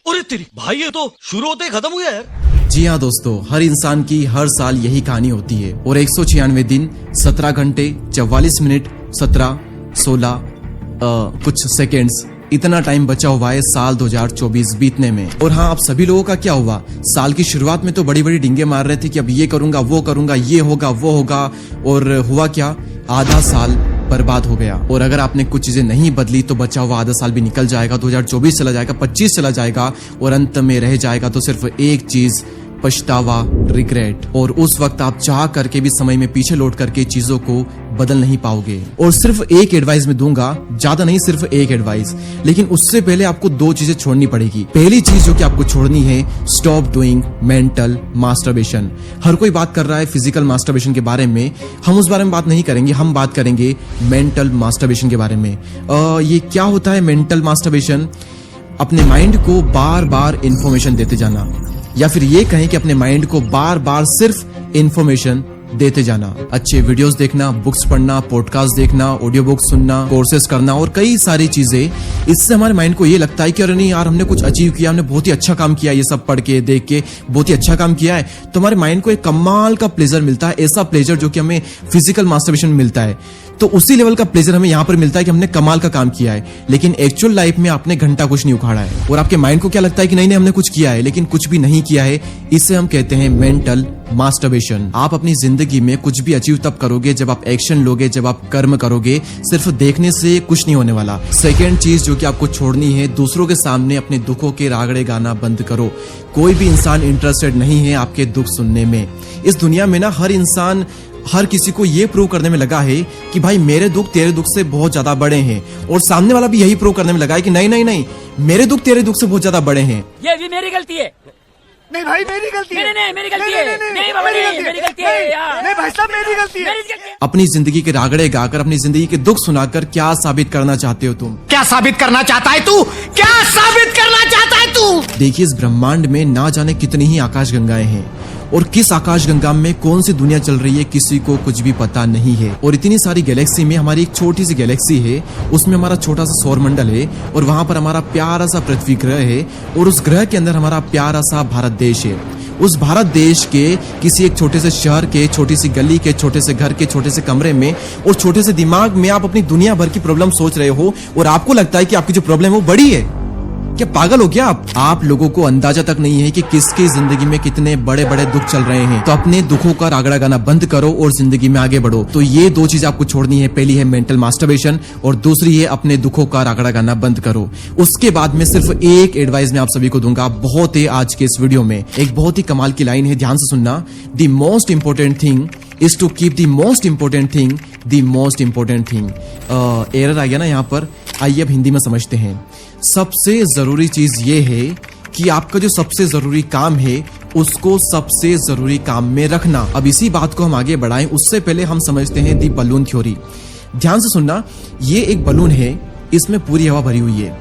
अरे तेरी भाई, ये तो शुरू होते ही खत्म हुआ यार। जी हाँ दोस्तों, हर इंसान की हर साल यही कहानी होती है और 196 दिन 17 घंटे 44 मिनट 16 कुछ सेकेंड्स इतना टाइम बचा हुआ है साल 2024 बीतने में। और हाँ, आप सभी लोगों का क्या हुआ? साल की शुरुआत में तो बड़ी बड़ी डिंगे मार रहे थे कि अब ये करूंगा, वो करूंगा, ये होगा, वो होगा, और हुआ क्या? आधा साल बर्बाद हो गया। और अगर आपने कुछ चीजें नहीं बदली तो बचा हुआ आधा साल भी निकल जाएगा, 2024 चला जाएगा, 25 चला जाएगा और अंत में रह जाएगा तो सिर्फ एक चीज, पछतावा, रिग्रेट। और उस वक्त आप चाह करके भी समय में पीछे लौट करके चीजों को बदल नहीं पाओगे। और सिर्फ एक एडवाइस में दूंगा, ज्यादा नहीं, सिर्फ एक एडवाइस, लेकिन उससे पहले आपको दो चीजें छोड़नी पड़ेगी। पहली चीज जो कि आपको छोड़नी है, स्टॉप डूइंग मेंटल मास्टरबेशन। हर कोई बात कर रहा है फिजिकल मास्टरबेशन के बारे में, हम उस बारे में बात नहीं करेंगे, हम बात करेंगे मेंटल मास्टरबेशन के बारे में। ये क्या होता है मेंटल मास्टरबेशन? अपने माइंड को बार बार इंफॉर्मेशन देते जाना, या फिर ये कहें कि अपने माइंड को बार बार सिर्फ इंफॉर्मेशन देते जाना। अच्छे वीडियोस देखना, बुक्स पढ़ना, पॉडकास्ट देखना, ऑडियो बुक्स सुनना, कोर्सेज करना और कई सारी चीजें। इससे हमारे माइंड को ये लगता है कि अरे नहीं यार, हमने कुछ अचीव किया, हमने बहुत ही अच्छा काम किया, ये सब पढ़ के देख के बहुत ही अच्छा काम किया है। तो हमारे माइंड को एक कमाल का प्लेजर मिलता है, ऐसा प्लेजर जो कि हमें फिजिकल मास्टरबेशन में मिलता है। तो उसी लेवल का प्लेजर हमें यहाँ पर मिलता है कि हमने कमाल का काम किया है, लेकिन एक्चुअल लाइफ में आपने घंटा कुछ नहीं उखाड़ा है। और आपके माइंड को क्या लगता है कि नहीं नहीं हमने कुछ किया है, लेकिन कुछ भी नहीं किया है। इसे हम कहते हैं मेंटल मास्टरबेशन। आप अपनी जिंदगी में कुछ भी अचीव तब करोगे जब आप एक्शन लोगे, जब आप कर्म करोगे। सिर्फ देखने से कुछ नहीं होने वाला। सेकेंड चीज जो कि आपको छोड़नी है, दूसरों के सामने अपने दुखों के रागड़े गाना बंद करो। कोई भी इंसान इंटरेस्टेड नहीं है आपके दुख सुनने में। इस दुनिया में ना हर इंसान, हर किसी को ये प्रूव करने में लगा है कि भाई मेरे दुख तेरे दुख से बहुत ज्यादा बड़े हैं, और सामने वाला भी यही प्रूव करने में लगा है कि नहीं नहीं नहीं, मेरे दुख तेरे दुख से बहुत ज्यादा बड़े हैं। ये भी मेरी गलती है। नहीं भाई मेरी गलती है। नहीं मेरी गलती है। नहीं बाबा नहीं, मेरी गलती है यार। नहीं भाई साहब मेरी गलती है। अपनी जिंदगी के रागड़े गाकर, अपनी जिंदगी के दुख सुनाकर क्या साबित करना चाहते हो तुम? क्या साबित करना चाहता है तू? क्या साबित करना चाहता है तू? देखिए, इस ब्रह्मांड में ना जाने कितनी ही आकाश गंगाएं हैं, और किस आकाश गंगा में कौन सी दुनिया चल रही है किसी को कुछ भी पता नहीं है। और इतनी सारी गैलेक्सी में हमारी एक छोटी सी गैलेक्सी है, उसमें हमारा छोटा सा सौर मंडल है, और वहां पर हमारा प्यारा सा पृथ्वी ग्रह है, और उस ग्रह के अंदर हमारा प्यारा सा भारत देश है। उस भारत देश के किसी एक छोटे से शहर के, छोटी सी गली के, छोटे से घर के, छोटे से कमरे में और छोटे से दिमाग में आप अपनी दुनिया भर की प्रॉब्लम सोच रहे हो, और आपको लगता है कि आपकी जो प्रॉब्लम है वो बड़ी है। क्या पागल हो क्या आप? आप लोगों को अंदाजा तक नहीं है कि किसकी जिंदगी में कितने बड़े बड़े दुख चल रहे हैं। तो अपने दुखों का रागड़ा गाना बंद करो और जिंदगी में आगे बढ़ो। तो ये दो चीज आपको छोड़नी है, पहली है मेंटल मास्टरबेशन और दूसरी है अपने दुखों का रागड़ा गाना बंद करो। उसके बाद में सिर्फ एक एडवाइस मैं आप सभी को दूंगा, बहुत है आज के इस वीडियो में। एक बहुत ही कमाल की लाइन है, ध्यान से सुनना। The most important thing is to keep the most important thing the most important thing. Error आ गया ना यहाँ पर, आइए अब हिंदी में समझते हैं। सबसे जरूरी चीज ये है कि आपका जो सबसे जरूरी काम है उसको सबसे जरूरी काम में रखना। अब इसी बात को हम आगे बढ़ाएं उससे पहले हम समझते हैं दी बलून थ्योरी। ध्यान से सुनना, ये एक बलून है, इसमें पूरी हवा भरी हुई है।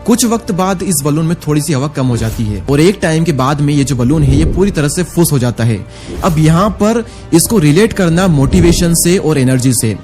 कुछ वक्त बाद इस बलून में थोड़ी सी हवा कम हो जाती है, और एक टाइम के बाद में ये जो बलून है ये पूरी तरह से फुस हो जाता है। अब यहाँ पर इसको रिलेट करना मोटिवेशन से और एनर्जी से।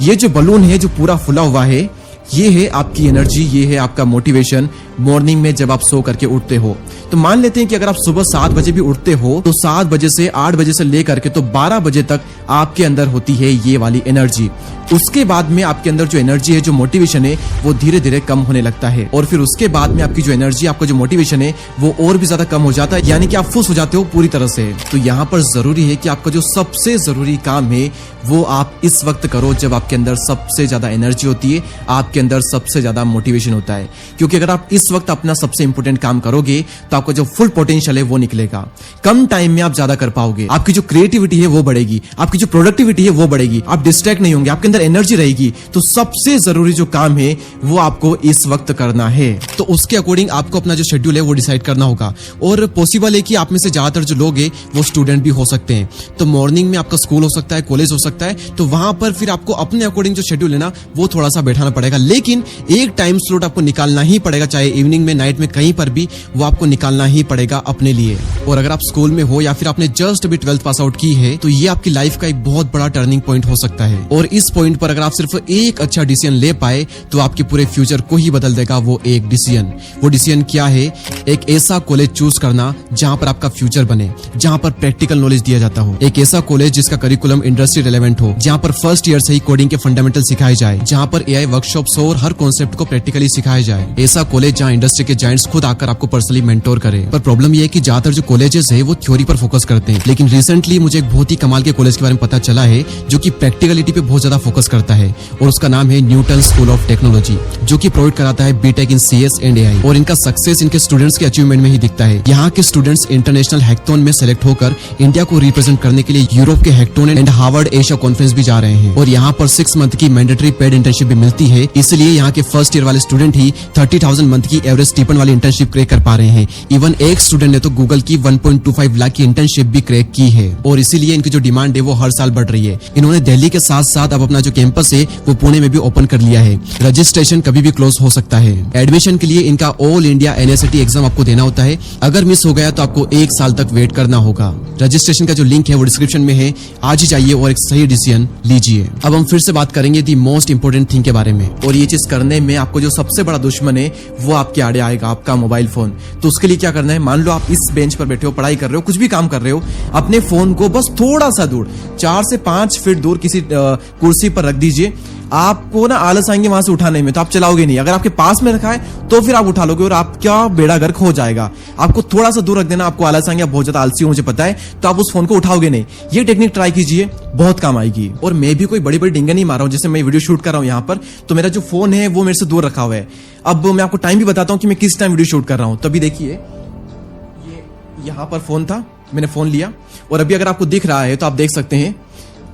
ये जो बलून है जो पूरा फुला हुआ है, ये है आपकी एनर्जी, ये है आपका मोटिवेशन। मॉर्निंग में जब आप सो करके उठते हो, तो मान लेते हैं कि अगर आप सुबह 7 बजे भी उठते हो तो 7 बजे से 8 बजे से लेकर के तो 12 बजे तक आपके अंदर होती है ये वाली एनर्जी। उसके बाद में आपके अंदर जो एनर्जी है, जो मोटिवेशन है, वो धीरे धीरे कम होने लगता है, और फिर उसके बाद में आपकी जो एनर्जी, आपका जो मोटिवेशन है वो और भी ज्यादा कम हो जाता है, यानी कि आप फुस हो जाते हो पूरी तरह से। तो यहाँ पर जरूरी है कि आपका जो सबसे जरूरी काम है वो आप इस वक्त करो जब आपके अंदर सबसे ज्यादा एनर्जी होती है, आपके अंदर सबसे ज्यादा मोटिवेशन होता है। क्योंकि अगर आप इस वक्त अपना सबसे इंपोर्टेंट काम करोगे तो आपका जो फुल पोटेंशियल है वो निकलेगा। कम टाइम में आप ज्यादा कर पाओगे, आपकी जो क्रिएटिविटी है वो बढ़ेगी, आपकी जो प्रोडक्टिविटी है वो बढ़ेगी, आप डिस्ट्रैक्ट नहीं होंगे, आपके अंदर एनर्जी रहेगी। तो सबसे जरूरी जो काम है वो आपको इस वक्त करना है। तो उसके अकॉर्डिंग आपको अपना जो शेड्यूल है वो डिसाइड करना होगा। और पॉसिबल है कि आप में से ज्यादातर जो लोग हैं वो स्टूडेंट भी हो सकते हैं, तो मॉर्निंग में आपका स्कूल हो सकता है, कॉलेज हो सकता है, तो वहां पर फिर आपको अपने अकॉर्डिंग जो शेड्यूल है ना वो थोड़ा सा बैठाना पड़ेगा। लेकिन एक टाइम स्लॉट आपको निकालना ही पड़ेगा, चाहे इवनिंग में, नाइट में, कहीं पर भी वो आपको निकालना ही पड़ेगा अपने लिए। और अगर आप स्कूल में हो या फिर आपने जस्ट अभी 12th पास आउट की है तो ये आपकी लाइफ का एक बहुत बड़ा टर्निंग पॉइंट हो सकता है। और इस पॉइंट पर अगर आप सिर्फ एक अच्छा डिसीजन ले पाए तो आपके पूरे फ्यूचर को ही बदल देगा वो एक डिसीजन। वो डिसीजन क्या है? एक ऐसा कॉलेज चूज करना जहां पर आपका फ्यूचर बने, जहां पर प्रैक्टिकल नॉलेज दिया जाता हो, एक ऐसा कॉलेज जिसका करिकुलम इंडस्ट्री रिलेवेंट हो, जहां पर फर्स्ट ईयर से ही कोडिंग के फंडामेंटल सिखाए जाए, जहां पर एआई वर्कशॉप्स हो और हर कॉन्सेप्ट को प्रैक्टिकली सिखाया जाए। ऐसा कॉलेज जहां इंडस्ट्री के जायंट्स खुद आकर आपको पर्सनली मेंटोर करे। पर प्रॉब्लम ये है कि ज्यादातर जो कॉलेजेस है वो थ्योरी पर फोकस करते हैं, लेकिन रिसेंटली मुझे एक बहुत ही कमाल के कॉलेज के बारे में पता चला है जो कि प्रैक्टिकलिटी पे बहुत ज्यादा फोकस करता है, और उसका नाम है न्यूटन स्कूल ऑफ टेक्नोलॉजी, जो कि प्रोवाइड कराता है BTech in CS and AI. और इनका सक्सेस इनके स्टूडेंट्स के अचीवमेंट में ही दिखता है। यहाँ के स्टूडेंट्स इंटरनेशनल हैकथॉन में सेलेक्ट होकर इंडिया को रिप्रेजेंट करने के लिए यूरोप के hackathon and Harvard Asia conference भी जा रहे हैं। और यहाँ पर 6 मंथ की मैंडेटरी पेड इंटर्नशिप भी मिलती है, इसलिए यहाँ के फर्स्ट ईयर वाले स्टूडेंट ही 30,000 मंथ की एवरेज स्टीपेंड वाली इंटर्नशिप क्रैक कर पा रहे हैं। इवन एक स्टूडेंट ने तो गूगल की 1.25 लाख की इंटर्नशिप भी क्रैक की है। और इसीलिए इनकी जो डिमांड है वो हर साल बढ़ रही है। इन्होंने दिल्ली के साथ साथ अब अपना जो कैंपस है वो पुणे में भी ओपन कर लिया है। रजिस्ट्रेशन कभी भी क्लोज हो सकता है। एडमिशन के लिए इनका ऑल इंडिया एनएसएटी एग्जाम आपको देना होता है। अगर मिस हो गया तो आपको 1 साल तक वेट करना होगा। रजिस्ट्रेशन का जो लिंक है वो डिस्क्रिप्शन में है, आज ही जाइए और एक सही डिसीजन लीजिए। अब हम फिर से बात करेंगे दी मोस्ट इंपोर्टेंट थिंग के बारे में, और ये चीज करने में आपको जो सबसे बड़ा दुश्मन है वो आपके आड़े आएगा, आपका मोबाइल फोन। तो उसके लिए क्या करना है? मान लो आप इस बेंच पर बैठे हो, पढ़ाई कर रहे हो, कुछ भी काम कर रहे हो, अपने फोन को बस थोड़ा सा दूर, 4 से 5 फीट दूर किसी कुर्सी पर रख दीजिए। आपको ना आलस आएंगे वहां से उठाने में, तो आप चलाओगे नहीं। अगर आपके पास में रखा है तो फिर आप उठा लोगे और आपका बेड़ा गर्क हो जाएगा। आपको थोड़ा सा दूर रख देना, आपको आलस आएंगे, बहुत ज्यादा आलसी हो मुझे पता है, तो आप उस फोन को उठाओगे नहीं। ये टेक्निक ट्राई कीजिए, बहुत काम आएगी। और मैं भी कोई बड़ी बड़ी डिंगे नहीं मार रहा हूं, जैसे मैं वीडियो शूट कर रहा हूं यहाँ पर, तो मेरा जो फोन है वो मेरे से दूर रखा हुआ है। अब मैं आपको टाइम भी बताता हूँ कि मैं किस टाइम वीडियो शूट कर रहा हूँ। तभी देखिए, ये यहाँ पर फोन था, मैंने फोन लिया, और अभी अगर आपको दिख रहा है तो आप देख सकते हैं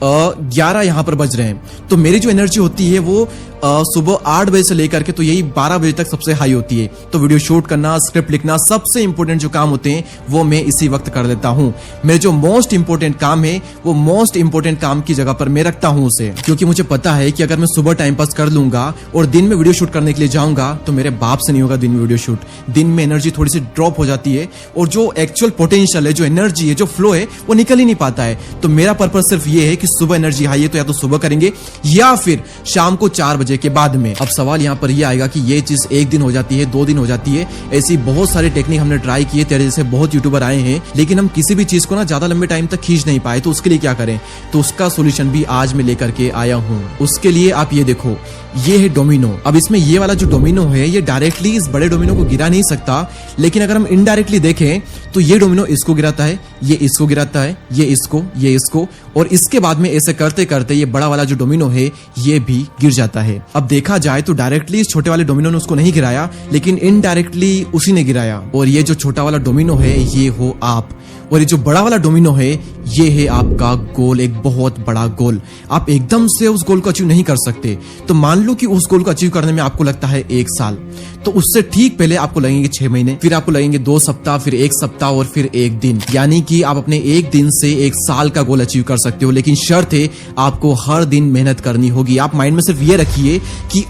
11 यहां पर बज रहे हैं। तो मेरी जो एनर्जी होती है वो सुबह 8 बजे से लेकर के तो यही 12 बजे तक सबसे हाई होती है। तो वीडियो शूट करना, स्क्रिप्ट लिखना, सबसे इंपॉर्टेंट जो काम होते हैं वो मैं इसी वक्त कर लेता हूं। मेरे जो मोस्ट इंपॉर्टेंट काम है वो मोस्ट इंपॉर्टेंट काम की जगह पर मैं रखता हूं उसे, क्योंकि मुझे पता है कि अगर मैं सुबह टाइम पास कर लूंगा और दिन में वीडियो शूट करने के लिए जाऊंगा तो मेरे बाप से नहीं होगा दिन में वीडियो शूट। दिन में एनर्जी थोड़ी सी ड्रॉप हो जाती है और जो एक्चुअल पोटेंशियल है, जो एनर्जी है, जो फ्लो है, वो निकल ही नहीं पाता है। तो मेरा पर्पस सिर्फ ये है कि सुबह एनर्जी हाई है तो या तो सुबह करेंगे या फिर शाम को 4 बजे के बाद में। अब सवाल यहाँ पर ये आएगा कि ये चीज 1 दिन हो जाती है, 2 दिन हो जाती है, ऐसी बहुत सारी टेक्निक हमने ट्राई किए, तेरे जैसे बहुत यूट्यूबर आए हैं, लेकिन हम किसी भी चीज को ना ज्यादा लंबे टाइम तक खींच नहीं पाए। तो उसके लिए क्या करें? तो उसका सोल्यूशन भी आज मैं लेकर के आया हूँ। उसके लिए आप ये देखो, ये है डोमिनो। अब इसमें ये वाला जो डोमिनो है ये डायरेक्टली इस बड़े डोमिनो को गिरा नहीं सकता, लेकिन अगर हम इनडायरेक्टली देखें तो ये डोमिनो इसको गिराता है, ये इसको गिराता है, ये इसको, और इसके बाद में ऐसे करते करते ये बड़ा वाला जो डोमिनो है ये भी गिर जाता है। अब देखा जाए तो डायरेक्टली इस छोटे वाले डोमिनो ने उसको नहीं गिराया, लेकिन इनडायरेक्टली उसी ने गिराया। और ये जो छोटा वाला डोमिनो है ये हो आप, और ये जो बड़ा वाला डोमिनो है ये है आपका गोल, एक बहुत बड़ा गोल। आप एकदम से उस गोल को अचीव नहीं कर सकते। तो मान लो कि उस गोल को अचीव करने में आपको लगता है 1 साल, तो उससे ठीक पहले आपको लगेंगे 6 महीने, फिर आपको लगेंगे 2 सप्ताह, फिर 1 सप्ताह और फिर 1 दिन। यानी कि आप अपने 1 दिन से 1 साल का गोल अचीव कर सकते हो, लेकिन शर्त है आपको हर दिन मेहनत करनी होगी। आप माइंड में सिर्फ ये रखिए कि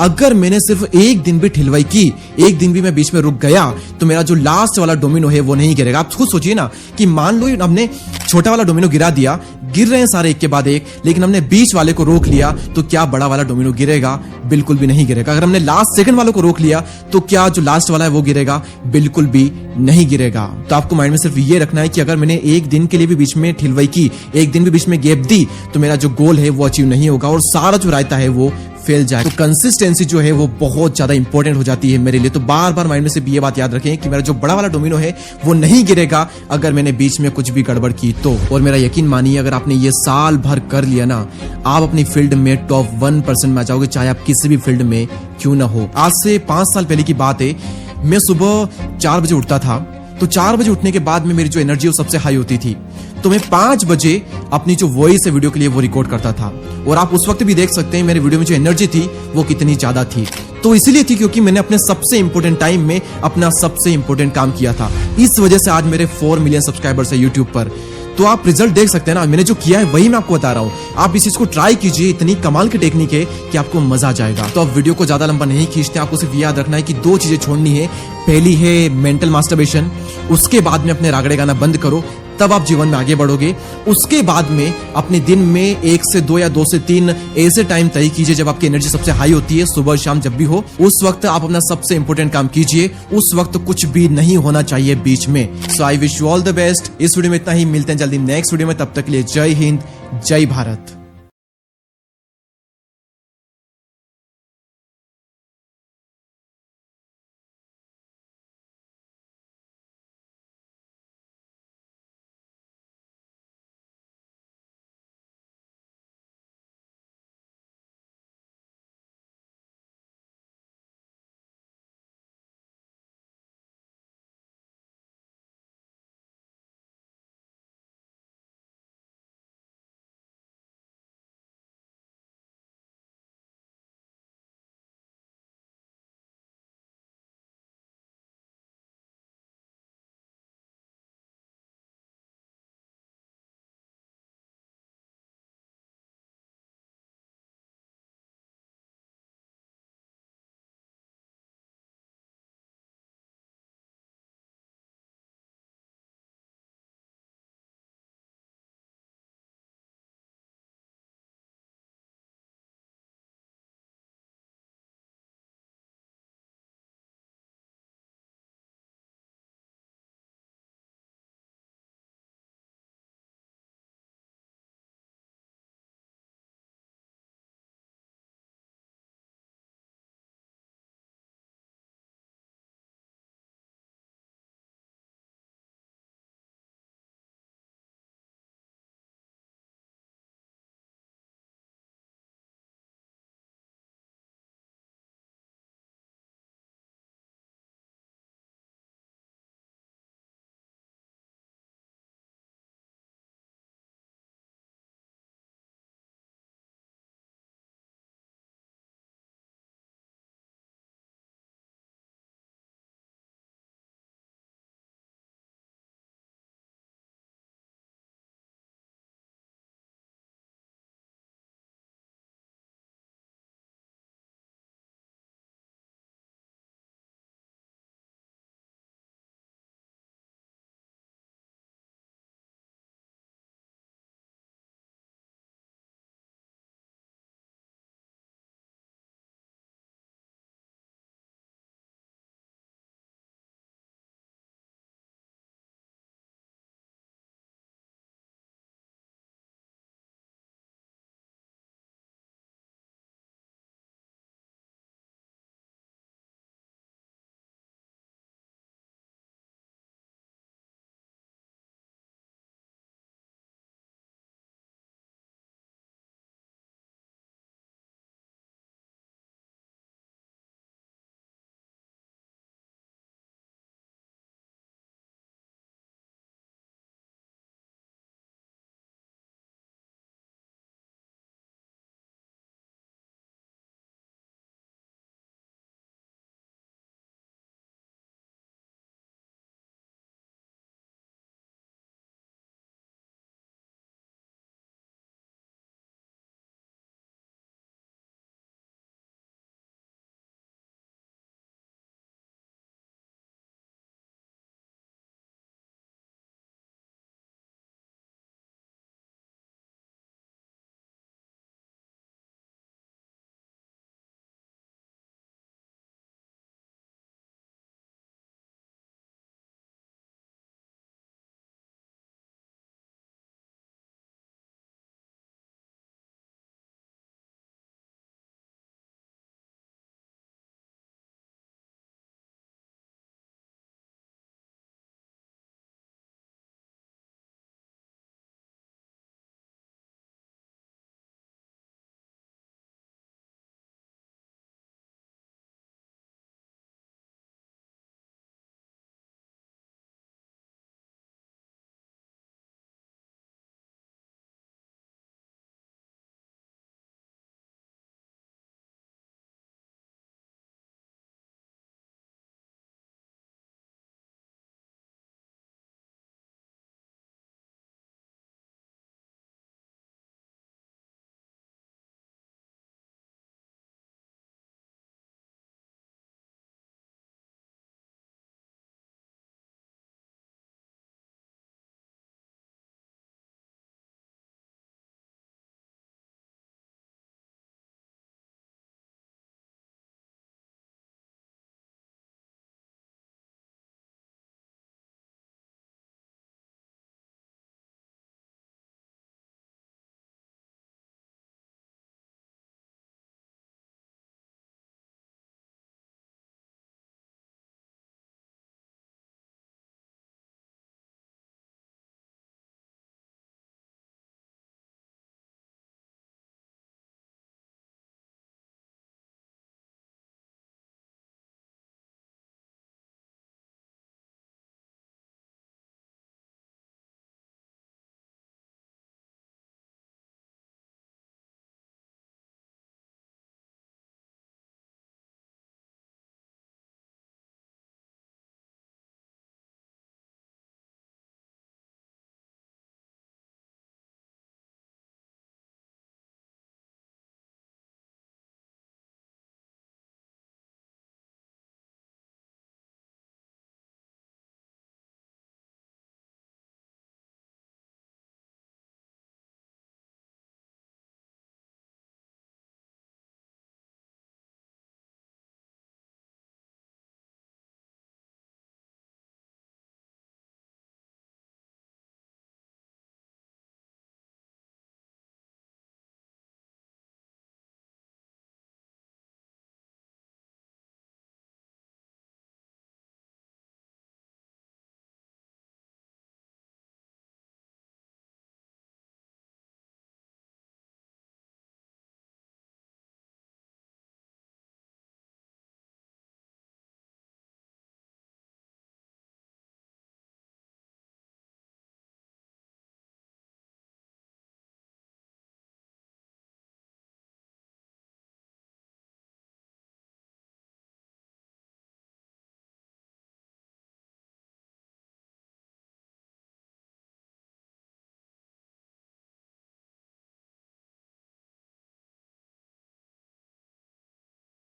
अगर मैंने सिर्फ 1 दिन भी ठिलवाई की, 1 दिन भी मैं बीच में रुक गया, तो मेरा जो लास्ट वाला डोमिनो है वो नहीं गिरेगा। आप खुद सोचिए ना कि मान लो हमने छोटा वाला डोमिनो गिरा दिया, गिर रहे हैं सारे एक के बाद एक, लेकिन हमने बीच वाले को रोक लिया, तो क्या बड़ा वाला डोमिनो गिरेगा? बिल्कुल भी नहीं गिरेगा। अगर हमने लास्ट सेकंड वालों को रोक लिया तो क्या जो लास्ट वाला है वो गिरेगा? बिल्कुल भी नहीं गिरेगा। तो आपको माइंड में सिर्फ ये रखना है कि अगर मैंने 1 दिन के लिए भी बीच में ठिलवाई की, 1 दिन भी बीच में गैप दी, तो मेरा जो गोल है वो अचीव नहीं होगा और सारा जो रायता है वो फेल जाए। तो कंसिस्टेंसी जो है वो बहुत ज्यादा इंपॉर्टेंट हो जाती है मेरे लिए। तो बार बार माइंड में से ये बात याद रखें कि मेरा जो बड़ा वाला डोमिनो है वो नहीं गिरेगा अगर मैंने बीच में कुछ भी गड़बड़ की तो। और मेरा यकीन मानिए, अगर आपने ये साल भर कर लिया ना, आप अपनी फील्ड में टॉप 1% में आ जाओगे, चाहे आप किसी भी फील्ड में क्यों ना हो। आज से 5 साल पहले की बात है, मैं सुबह 4 बजे उठता था। तो 4 बजे उठने के बाद में मेरी जो एनर्जी वो सबसे हाई होती थी, तो मैं 5 बजे अपनी जो वॉइस है वीडियो के लिए वो रिकॉर्ड करता था। और आप उस वक्त भी देख सकते हैं मेरे वीडियो में जो एनर्जी थी वो कितनी ज्यादा थी। तो इसलिए थी क्योंकि मैंने अपने सबसे इंपॉर्टेंट टाइम में अपना सबसे इंपॉर्टेंट काम किया था। इस वजह से आज मेरे 4 मिलियन सब्सक्राइबर्स है यूट्यूब पर। तो आप रिजल्ट देख सकते हैं ना। मैंने जो किया है वही मैं आपको बता रहा हूँ। आप इस चीज को ट्राई कीजिए, इतनी कमाल की टेक्निक है कि आपको मजा आ जाएगा। तो अब वीडियो को ज्यादा लंबा नहीं खींचते, आपको सिर्फ याद रखना है कि 2 चीजें छोड़नी है। पहली है मेंटल मास्टरबेशन, उसके बाद में अपने रागड़े गाना बंद करो, तब आप जीवन में आगे बढ़ोगे। उसके बाद में अपने दिन में 1 से 2 या 2 से 3 ऐसे टाइम तय कीजिए जब आपकी एनर्जी सबसे हाई होती है, सुबह शाम जब भी हो, उस वक्त आप अपना सबसे इंपॉर्टेंट काम कीजिए। उस वक्त कुछ भी नहीं होना चाहिए बीच में। So I wish you all the best. इस वीडियो में इतना ही, मिलते हैं जल्दी नेक्स्ट वीडियो में, तब तक के लिए जय हिंद, जय भारत।